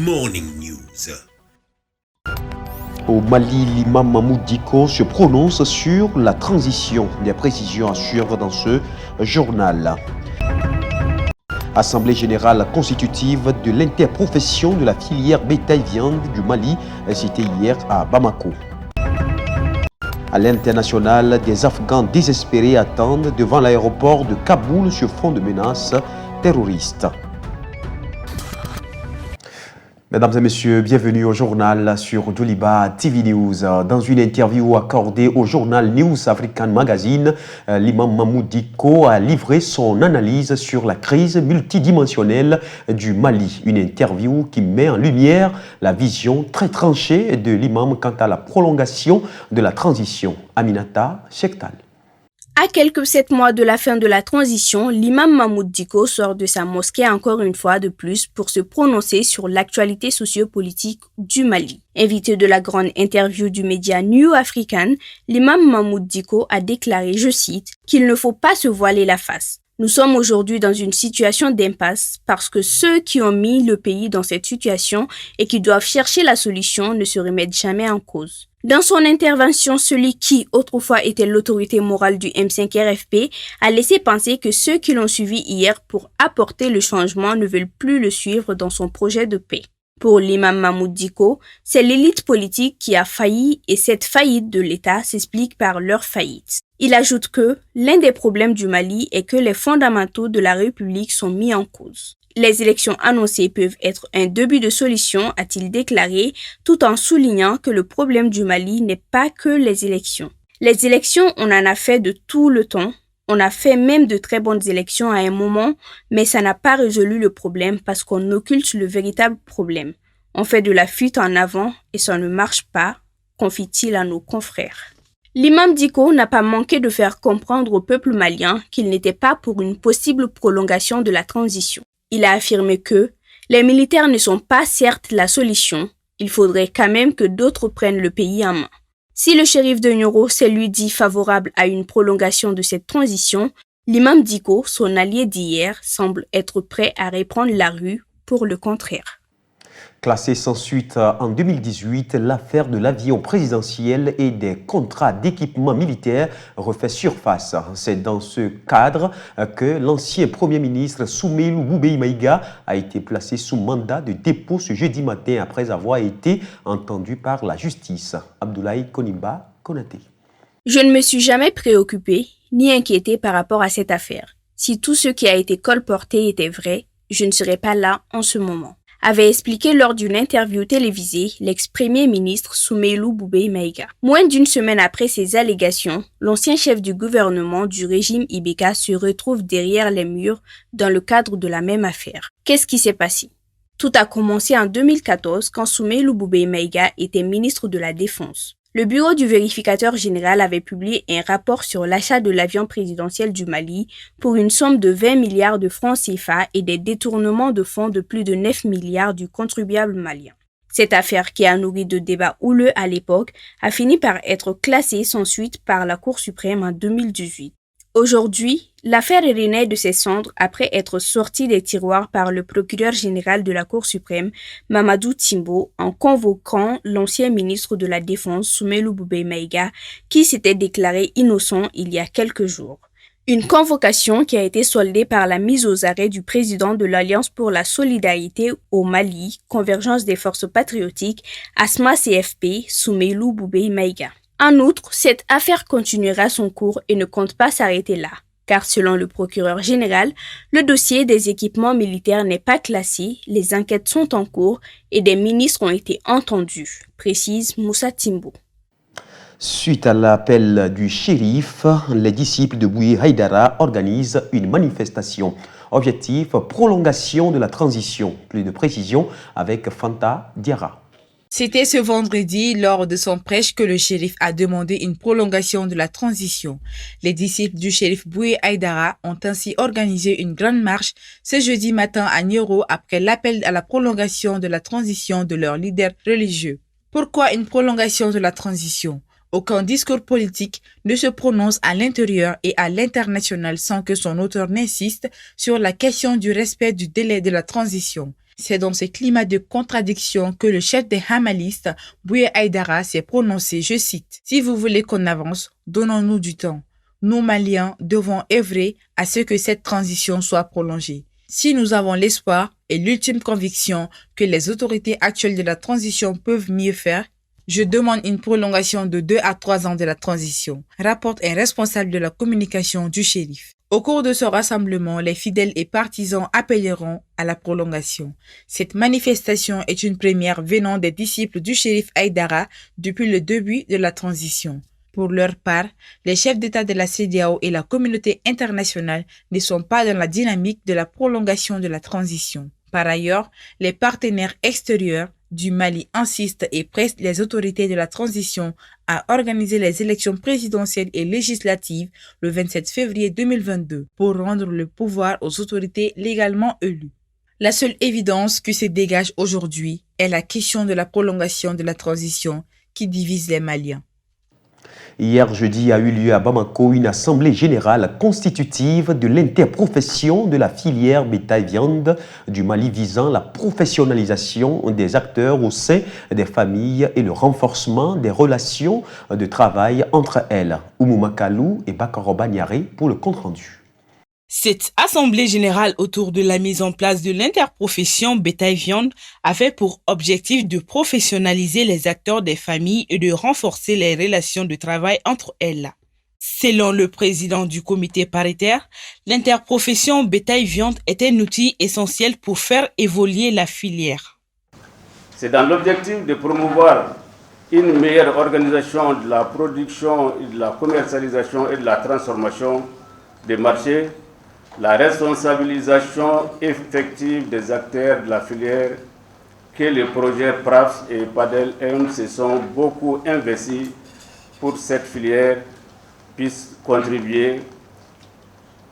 Morning News. Au Mali, l'imam Mahmoud Dicko se prononce sur la transition. Des précisions à suivre dans ce journal. Assemblée générale constitutive de l'interprofession de la filière bétail-viande du Mali, citée hier à Bamako. À l'international, des Afghans désespérés attendent devant l'aéroport de Kaboul sur fond de menaces terroristes. Mesdames et messieurs, bienvenue au journal sur Djoliba TV News. Dans une interview accordée au journal News African Magazine, l'imam Mahmoud Dicko a livré son analyse sur la crise multidimensionnelle du Mali. Une interview qui met en lumière la vision très tranchée de l'imam quant à la prolongation de la transition. Aminata Chektal. À quelques 7 mois de la fin de la transition, l'imam Mahmoud Dicko sort de sa mosquée encore une fois de plus pour se prononcer sur l'actualité sociopolitique du Mali. Invité de la grande interview du média New African, l'imam Mahmoud Dicko a déclaré, je cite, qu'il ne faut pas se voiler la face. Nous sommes aujourd'hui dans une situation d'impasse parce que ceux qui ont mis le pays dans cette situation et qui doivent chercher la solution ne se remettent jamais en cause. Dans son intervention, celui qui, autrefois, était l'autorité morale du M5 RFP a laissé penser que ceux qui l'ont suivi hier pour apporter le changement ne veulent plus le suivre dans son projet de paix. Pour l'imam Mahmoud Dicko, c'est l'élite politique qui a failli et cette faillite de l'État s'explique par leur faillite. Il ajoute que l'un des problèmes du Mali est que les fondamentaux de la République sont mis en cause. Les élections annoncées peuvent être un début de solution, a-t-il déclaré, tout en soulignant que le problème du Mali n'est pas que les élections. Les élections, on en a fait de tout le temps. On a fait même de très bonnes élections à un moment, mais ça n'a pas résolu le problème parce qu'on occulte le véritable problème. On fait de la fuite en avant et ça ne marche pas, confie-t-il à nos confrères. L'imam Dicko n'a pas manqué de faire comprendre au peuple malien qu'il n'était pas pour une possible prolongation de la transition. Il a affirmé que les militaires ne sont pas certes la solution, il faudrait quand même que d'autres prennent le pays en main. Si le shérif de Nioro s'est lui dit favorable à une prolongation de cette transition, l'imam Dicko, son allié d'hier, semble être prêt à reprendre la rue pour le contraire. Classée sans suite en 2018, l'affaire de l'avion présidentiel et des contrats d'équipement militaire refait surface. C'est dans ce cadre que l'ancien Premier ministre Soumeylou Boubèye Maïga a été placé sous mandat de dépôt ce jeudi matin après avoir été entendu par la justice. Abdoulaye Konimba Konaté. Je ne me suis jamais préoccupé ni inquiété par rapport à cette affaire. Si tout ce qui a été colporté était vrai, je ne serais pas là en ce moment, avait expliqué lors d'une interview télévisée l'ex-premier ministre Soumeylou Boubèye Maïga. Moins d'une semaine après ces allégations, l'ancien chef du gouvernement du régime Ibeka se retrouve derrière les murs dans le cadre de la même affaire. Qu'est-ce qui s'est passé? Tout a commencé en 2014 quand Soumeylou Boubèye Maïga était ministre de la Défense. Le bureau du vérificateur général avait publié un rapport sur l'achat de l'avion présidentiel du Mali pour une somme de 20 milliards de francs CFA et des détournements de fonds de plus de 9 milliards du contribuable malien. Cette affaire, qui a nourri de débats houleux à l'époque, a fini par être classée sans suite par la Cour suprême en 2018. Aujourd'hui, l'affaire renaît de ses cendres après être sortie des tiroirs par le procureur général de la Cour suprême, Mamadou Timbo, en convoquant l'ancien ministre de la Défense, Soumeylou Boubèye Maïga, qui s'était déclaré innocent il y a quelques jours. Une convocation qui a été soldée par la mise aux arrêts du président de l'Alliance pour la solidarité au Mali, Convergence des forces patriotiques, ASMA CFP, Soumeylou Boubèye Maïga. En outre, cette affaire continuera son cours et ne compte pas s'arrêter là, car selon le procureur général, le dossier des équipements militaires n'est pas classé, les enquêtes sont en cours et des ministres ont été entendus, précise Moussa Timbo. Suite à l'appel du shérif, les disciples de Bouye Haïdara organisent une manifestation. Objectif, prolongation de la transition. Plus de précisions avec Fanta Diarra. C'était ce vendredi, lors de son prêche, que le shérif a demandé une prolongation de la transition. Les disciples du shérif Bouye Haïdara ont ainsi organisé une grande marche ce jeudi matin à Nioro après l'appel à la prolongation de la transition de leur leader religieux. Pourquoi une prolongation de la transition? Aucun discours politique ne se prononce à l'intérieur et à l'international sans que son auteur n'insiste sur la question du respect du délai de la transition. C'est dans ce climat de contradiction que le chef des Hamalistes, Bouye Aïdara, s'est prononcé, je cite, « Si vous voulez qu'on avance, donnons-nous du temps. Nous, Maliens, devons œuvrer à ce que cette transition soit prolongée. Si nous avons l'espoir et l'ultime conviction que les autorités actuelles de la transition peuvent mieux faire, je demande une prolongation de 2 à 3 ans de la transition », rapporte un responsable de la communication du shérif. Au cours de ce rassemblement, les fidèles et partisans appelleront à la prolongation. Cette manifestation est une première venant des disciples du shérif Aïdara depuis le début de la transition. Pour leur part, les chefs d'État de la CEDEAO et la communauté internationale ne sont pas dans la dynamique de la prolongation de la transition. Par ailleurs, les partenaires extérieurs du Mali insistent et pressent les autorités de la transition à organiser les élections présidentielles et législatives le 27 février 2022 pour rendre le pouvoir aux autorités légalement élues. La seule évidence qui se dégage aujourd'hui est la question de la prolongation de la transition qui divise les Maliens. Hier jeudi a eu lieu à Bamako une assemblée générale constitutive de l'interprofession de la filière bétail-viande du Mali visant la professionnalisation des acteurs au sein des familles et le renforcement des relations de travail entre elles. Oumou Makalou et Bakaro Banyare pour le compte-rendu. Cette assemblée générale autour de la mise en place de l'interprofession bétail-viande avait pour objectif de professionnaliser les acteurs des familles et de renforcer les relations de travail entre elles. Selon le président du comité paritaire, l'interprofession bétail-viande est un outil essentiel pour faire évoluer la filière. C'est dans l'objectif de promouvoir une meilleure organisation de la production, de la commercialisation et de la transformation des marchés, la responsabilisation effective des acteurs de la filière que les projets PRAFS et PADEL-M se sont beaucoup investis pour cette filière puisse contribuer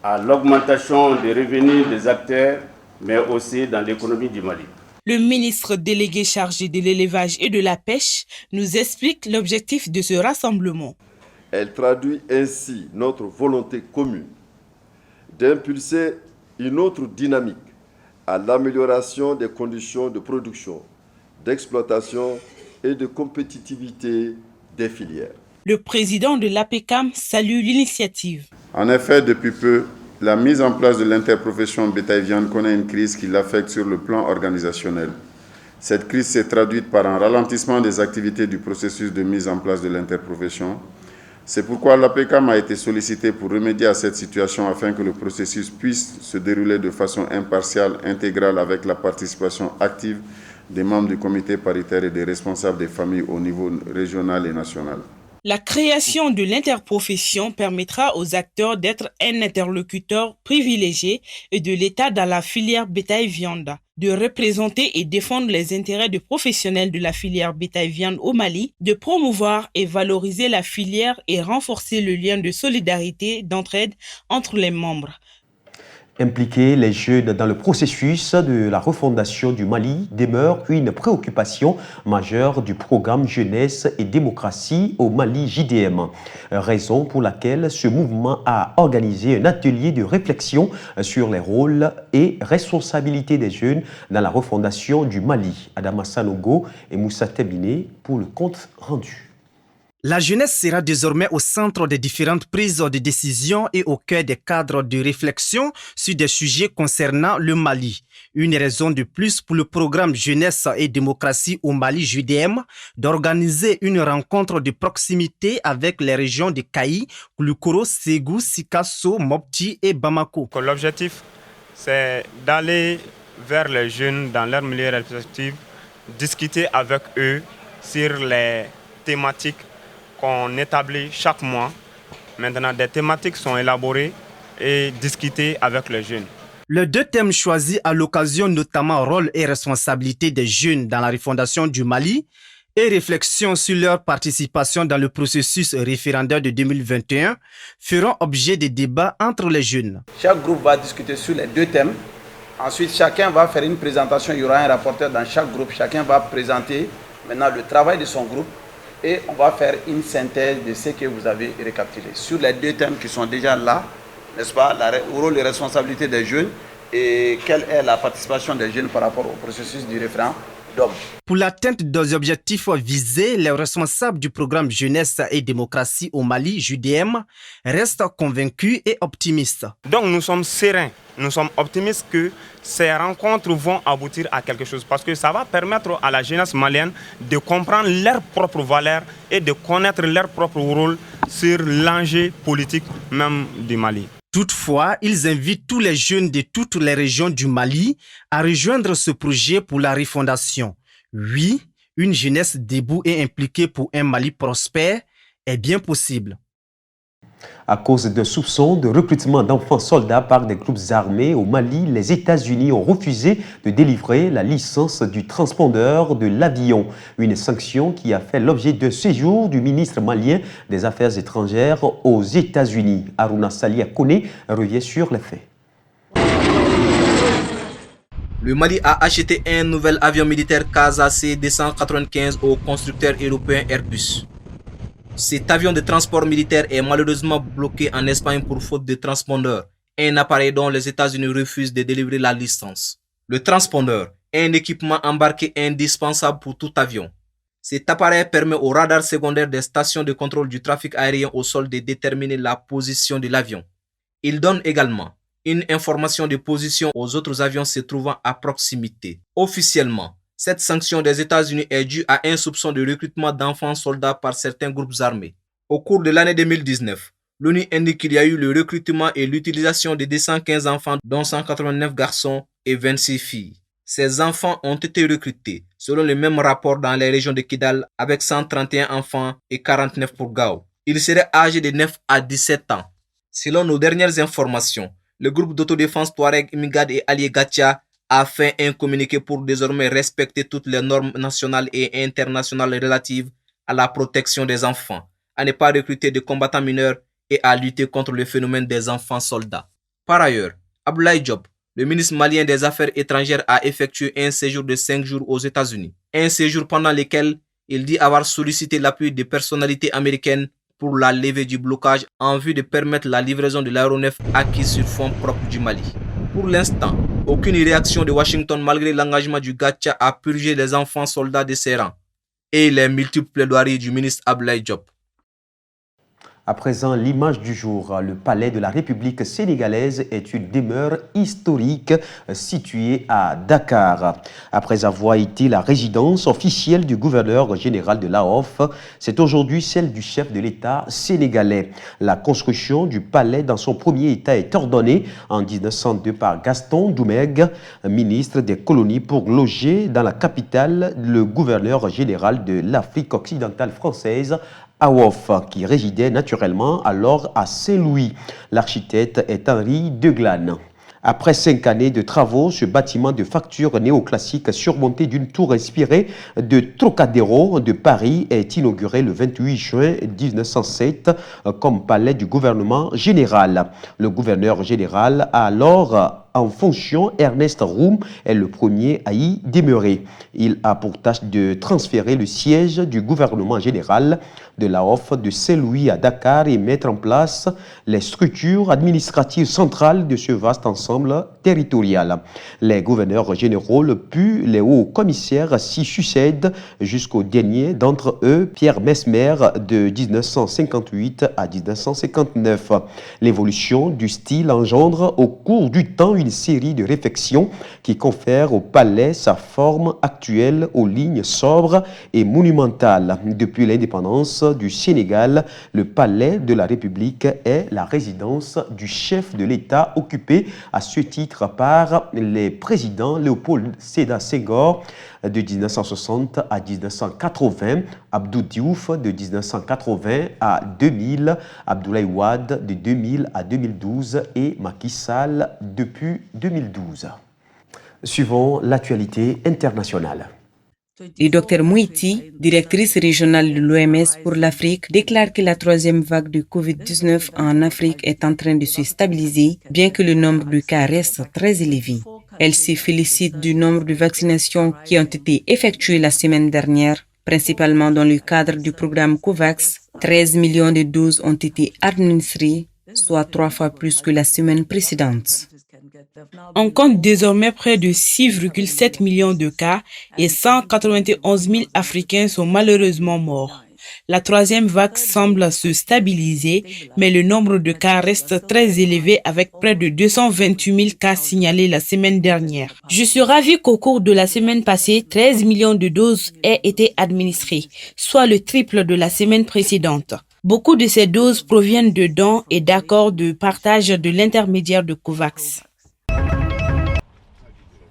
à l'augmentation des revenus des acteurs, mais aussi dans l'économie du Mali. Le ministre délégué chargé de l'élevage et de la pêche nous explique l'objectif de ce rassemblement. Elle traduit ainsi notre volonté commune d'impulser une autre dynamique à l'amélioration des conditions de production, d'exploitation et de compétitivité des filières. Le président de l'APECAM salue l'initiative. En effet, depuis peu, la mise en place de l'interprofession bétail-viande connaît une crise qui l'affecte sur le plan organisationnel. Cette crise s'est traduite par un ralentissement des activités du processus de mise en place de l'interprofession. C'est pourquoi l'APECAM a été sollicité pour remédier à cette situation afin que le processus puisse se dérouler de façon impartiale, intégrale, avec la participation active des membres du comité paritaire et des responsables des familles au niveau régional et national. La création de l'interprofession permettra aux acteurs d'être un interlocuteur privilégié et de l'État dans la filière bétail-viande, de représenter et défendre les intérêts des professionnels de la filière bétail-viande au Mali, de promouvoir et valoriser la filière et renforcer le lien de solidarité, d'entraide entre les membres. Impliquer les jeunes dans le processus de la refondation du Mali demeure une préoccupation majeure du programme Jeunesse et démocratie au Mali JDM. Raison pour laquelle ce mouvement a organisé un atelier de réflexion sur les rôles et responsabilités des jeunes dans la refondation du Mali. Adama Sanogo et Moussa Tebine pour le compte rendu. La jeunesse sera désormais au centre des différentes prises de décision et au cœur des cadres de réflexion sur des sujets concernant le Mali. Une raison de plus pour le programme Jeunesse et démocratie au Mali JDM d'organiser une rencontre de proximité avec les régions de Kayi, Koulikoro, Ségou, Sikasso, Mopti et Bamako. L'objectif, c'est d'aller vers les jeunes dans leur milieu respectif, discuter avec eux sur les thématiques qu'on établit chaque mois. Maintenant, des thématiques sont élaborées et discutées avec les jeunes. Les deux thèmes choisis à l'occasion, notamment rôle et responsabilité des jeunes dans la refondation du Mali et réflexion sur leur participation dans le processus référendaire de 2021, feront objet de débats entre les jeunes. Chaque groupe va discuter sur les deux thèmes. Ensuite, chacun va faire une présentation. Il y aura un rapporteur dans chaque groupe. Chacun va présenter maintenant le travail de son groupe. Et on va faire une synthèse de ce que vous avez récapitulé. Sur les deux thèmes qui sont déjà là, n'est-ce pas, le rôle et responsabilité des jeunes et quelle est la participation des jeunes par rapport au processus du référendum. Pour l'atteinte des objectifs visés, les responsables du programme Jeunesse et démocratie au Mali, JDM, restent convaincus et optimistes. Donc nous sommes sereins, nous sommes optimistes que ces rencontres vont aboutir à quelque chose parce que ça va permettre à la jeunesse malienne de comprendre leurs propres valeurs et de connaître leur propre rôle sur l'enjeu politique même du Mali. Toutefois, ils invitent tous les jeunes de toutes les régions du Mali à rejoindre ce projet pour la refondation. Oui, une jeunesse debout et impliquée pour un Mali prospère est bien possible. À cause de soupçons de recrutement d'enfants soldats par des groupes armés au Mali, les États-Unis ont refusé de délivrer la licence du transpondeur de l'avion. Une sanction qui a fait l'objet de séjour du ministre malien des Affaires étrangères aux États-Unis. Aruna Salia Kone revient sur les faits. Le Mali a acheté un nouvel avion militaire CASA C-295 au constructeur européen Airbus. Cet avion de transport militaire est malheureusement bloqué en Espagne pour faute de transpondeur, un appareil dont les États-Unis refusent de délivrer la licence. Le transpondeur est un équipement embarqué indispensable pour tout avion. Cet appareil permet au radar secondaire des stations de contrôle du trafic aérien au sol de déterminer la position de l'avion. Il donne également une information de position aux autres avions se trouvant à proximité. Officiellement, cette sanction des États-Unis est due à un soupçon de recrutement d'enfants soldats par certains groupes armés. Au cours de l'année 2019, l'ONU indique qu'il y a eu le recrutement et l'utilisation de 215 enfants, dont 189 garçons et 26 filles. Ces enfants ont été recrutés, selon le même rapport, dans les régions de Kidal, avec 131 enfants et 49 pour Gao. Ils seraient âgés de 9 à 17 ans. Selon nos dernières informations, le groupe d'autodéfense Touareg, Imigad et Allié Gatia a fait un communiqué pour désormais respecter toutes les normes nationales et internationales relatives à la protection des enfants, à ne pas recruter de combattants mineurs et à lutter contre le phénomène des enfants soldats. Par ailleurs, Abdoulaye Diop, le ministre malien des Affaires étrangères, a effectué un séjour de 5 jours aux États-Unis. Un séjour pendant lequel il dit avoir sollicité l'appui des personnalités américaines pour la levée du blocage en vue de permettre la livraison de l'aéronef acquis sur fonds propres du Mali. Pour l'instant, aucune réaction de Washington malgré l'engagement du Gatia à purger les enfants soldats de ses rangs et les multiples plaidoiries du ministre Abdoulaye Diop. À présent, l'image du jour. Le palais de la République sénégalaise est une demeure historique située à Dakar. Après avoir été la résidence officielle du gouverneur général de l'AOF, c'est aujourd'hui celle du chef de l'État sénégalais. La construction du palais dans son premier état est ordonnée en 1902 par Gaston Doumergue, ministre des colonies, pour loger dans la capitale le gouverneur général de l'Afrique occidentale française, AOF, qui résidait naturellement alors à Saint-Louis. L'architecte est Henri Deglane. Après 5 années de travaux, ce bâtiment de facture néoclassique surmonté d'une tour inspirée de Trocadéro de Paris est inauguré le 28 juin 1907 comme palais du gouvernement général. Le gouverneur général a alors en fonction, Ernest Roum est le premier à y demeurer. Il a pour tâche de transférer le siège du gouvernement général de l'AOF de Saint-Louis à Dakar et mettre en place les structures administratives centrales de ce vaste ensemble territorial. Les gouverneurs généraux puis les hauts commissaires s'y succèdent jusqu'au dernier d'entre eux, Pierre Mesmer, de 1958 à 1959. L'évolution du style engendre au cours du temps une série de réflexions qui confèrent au palais sa forme actuelle aux lignes sobres et monumentales. Depuis l'indépendance du Sénégal, le palais de la République est la résidence du chef de l'État occupée à ce titre par les présidents Léopold Sédar Senghor de 1960 à 1980, Abdou Diouf de 1980 à 2000, Abdoulaye Wade de 2000 à 2012 et Macky Sall depuis 2012. Suivons l'actualité internationale. Le Dr Mouiti, directrice régionale de l'OMS pour l'Afrique, déclare que la troisième vague de Covid-19 en Afrique est en train de se stabiliser, bien que le nombre de cas reste très élevé. Elle se félicite du nombre de vaccinations qui ont été effectuées la semaine dernière, principalement dans le cadre du programme COVAX. 13 millions de doses ont été administrées, soit 3 fois plus que la semaine précédente. On compte désormais près de 6,7 millions de cas et 191 000 Africains sont malheureusement morts. La troisième vague semble se stabiliser, mais le nombre de cas reste très élevé avec près de 228 000 cas signalés la semaine dernière. Je suis ravie qu'au cours de la semaine passée, 13 millions de doses aient été administrées, soit le triple de la semaine précédente. Beaucoup de ces doses proviennent de dons et d'accords de partage de l'intermédiaire de COVAX.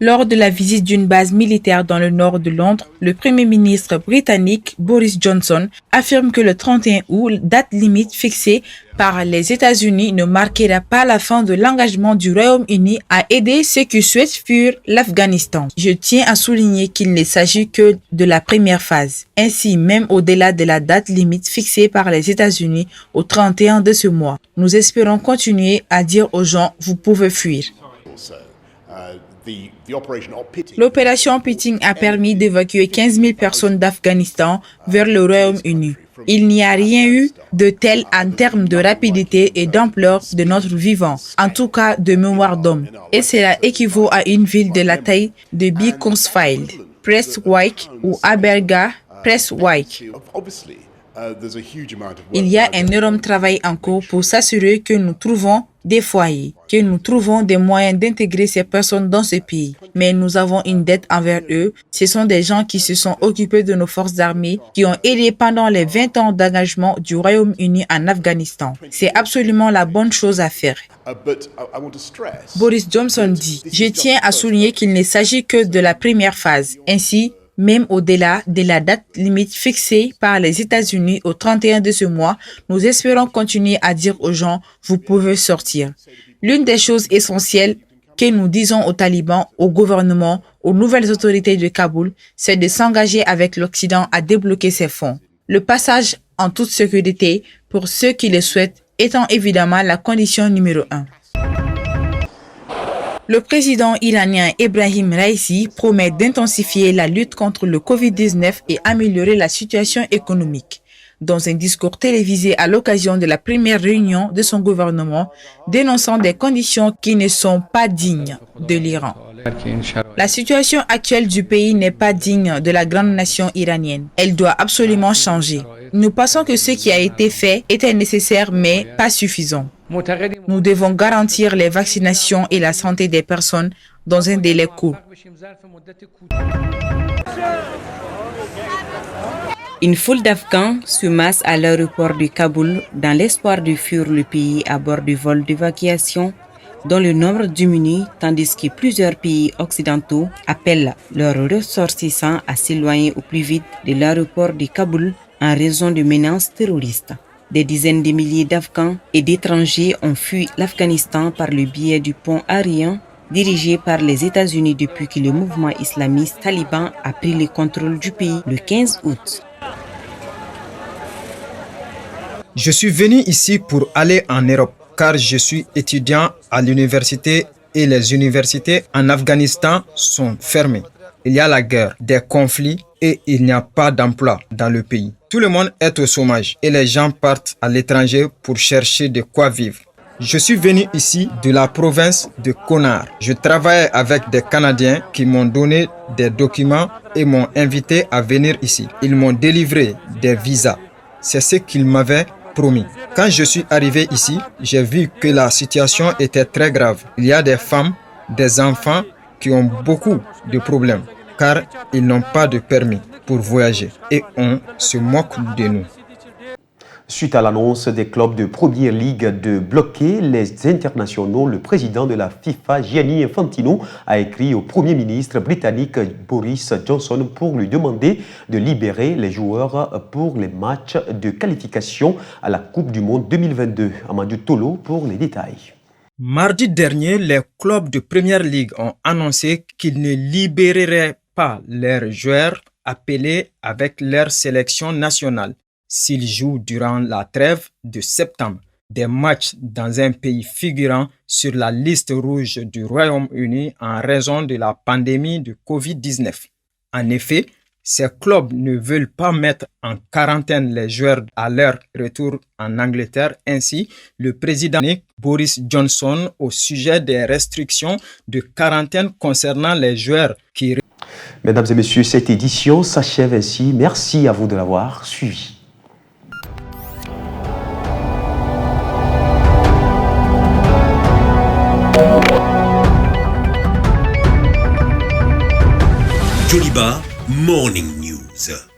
Lors de la visite d'une base militaire dans le nord de Londres, le Premier ministre britannique Boris Johnson affirme que le 31 août, date limite fixée par les États-Unis, ne marquera pas la fin de l'engagement du Royaume-Uni à aider ceux qui souhaitent fuir l'Afghanistan. Je tiens à souligner qu'il ne s'agit que de la première phase. Ainsi, même au-delà de la date limite fixée par les États-Unis au 31 de ce mois, nous espérons continuer à dire aux gens « vous pouvez fuir ». L'opération Pitting a permis d'évacuer 15 000 personnes d'Afghanistan vers le Royaume-Uni. Il n'y a rien eu de tel en termes de rapidité et d'ampleur de notre vivant, en tout cas de mémoire d'homme. Et cela équivaut à une ville de la taille de Beaconsfield, Prestwick ou Aberga, Prestwick. Il y a un énorme travail en cours pour s'assurer que nous trouvons des foyers, que nous trouvons des moyens d'intégrer ces personnes dans ce pays. Mais nous avons une dette envers eux. Ce sont des gens qui se sont occupés de nos forces armées, qui ont aidé pendant les 20 ans d'engagement du Royaume-Uni en Afghanistan. C'est absolument la bonne chose à faire. Boris Johnson dit « Je tiens à souligner qu'il ne s'agit que de la première phase. Ainsi, même au-delà de la date limite fixée par les États-Unis au 31 de ce mois, nous espérons continuer à dire aux gens « vous pouvez sortir ». L'une des choses essentielles que nous disons aux talibans, au gouvernement, aux nouvelles autorités de Kaboul, c'est de s'engager avec l'Occident à débloquer ces fonds. Le passage en toute sécurité pour ceux qui le souhaitent étant évidemment la condition numéro 1. Le président iranien Ebrahim Raisi promet d'intensifier la lutte contre le Covid-19 et améliorer la situation économique. Dans un discours télévisé à l'occasion de la première réunion de son gouvernement, dénonçant des conditions qui ne sont pas dignes de l'Iran. La situation actuelle du pays n'est pas digne de la grande nation iranienne. Elle doit absolument changer. Nous pensons que ce qui a été fait était nécessaire mais pas suffisant. Nous devons garantir les vaccinations et la santé des personnes dans un délai court. Une foule d'Afghans se masse à l'aéroport de Kaboul dans l'espoir de fuir le pays à bord du vol d'évacuation dont le nombre diminue tandis que plusieurs pays occidentaux appellent leurs ressortissants à s'éloigner au plus vite de l'aéroport de Kaboul en raison de menaces terroristes. Des dizaines de milliers d'Afghans et d'étrangers ont fui l'Afghanistan par le biais du pont aérien dirigé par les États-Unis depuis que le mouvement islamiste taliban a pris le contrôle du pays le 15 août. Je suis venu ici pour aller en Europe car je suis étudiant à l'université et les universités en Afghanistan sont fermées. Il y a la guerre, des conflits et il n'y a pas d'emploi dans le pays. Tout le monde est au chômage et les gens partent à l'étranger pour chercher de quoi vivre. Je suis venu ici de la province de Konar. Je travaille avec des Canadiens qui m'ont donné des documents et m'ont invité à venir ici. Ils m'ont délivré des visas. C'est ce qu'ils m'avaient promis. Quand je suis arrivé ici, j'ai vu que la situation était très grave. Il y a des femmes, des enfants qui ont beaucoup de problèmes car ils n'ont pas de permis pour voyager et on se moque de nous. Suite à l'annonce des clubs de Première Ligue de bloquer les internationaux, le président de la FIFA, Gianni Infantino, a écrit au Premier ministre britannique Boris Johnson pour lui demander de libérer les joueurs pour les matchs de qualification à la Coupe du Monde 2022. Amadou Tolo pour les détails. Mardi dernier, les clubs de Première Ligue ont annoncé qu'ils ne libéreraient pas leurs joueurs appelés avec leur sélection nationale s'ils jouent durant la trêve de septembre des matchs dans un pays figurant sur la liste rouge du Royaume-Uni en raison de la pandémie de Covid-19. En effet, Ces clubs ne veulent pas mettre en quarantaine les joueurs à leur retour en Angleterre. Ainsi, le président Boris Johnson au sujet des restrictions de quarantaine concernant les joueurs qui... Mesdames et messieurs, cette édition s'achève ainsi. Merci à vous de l'avoir suivi. Djoliba Morning News.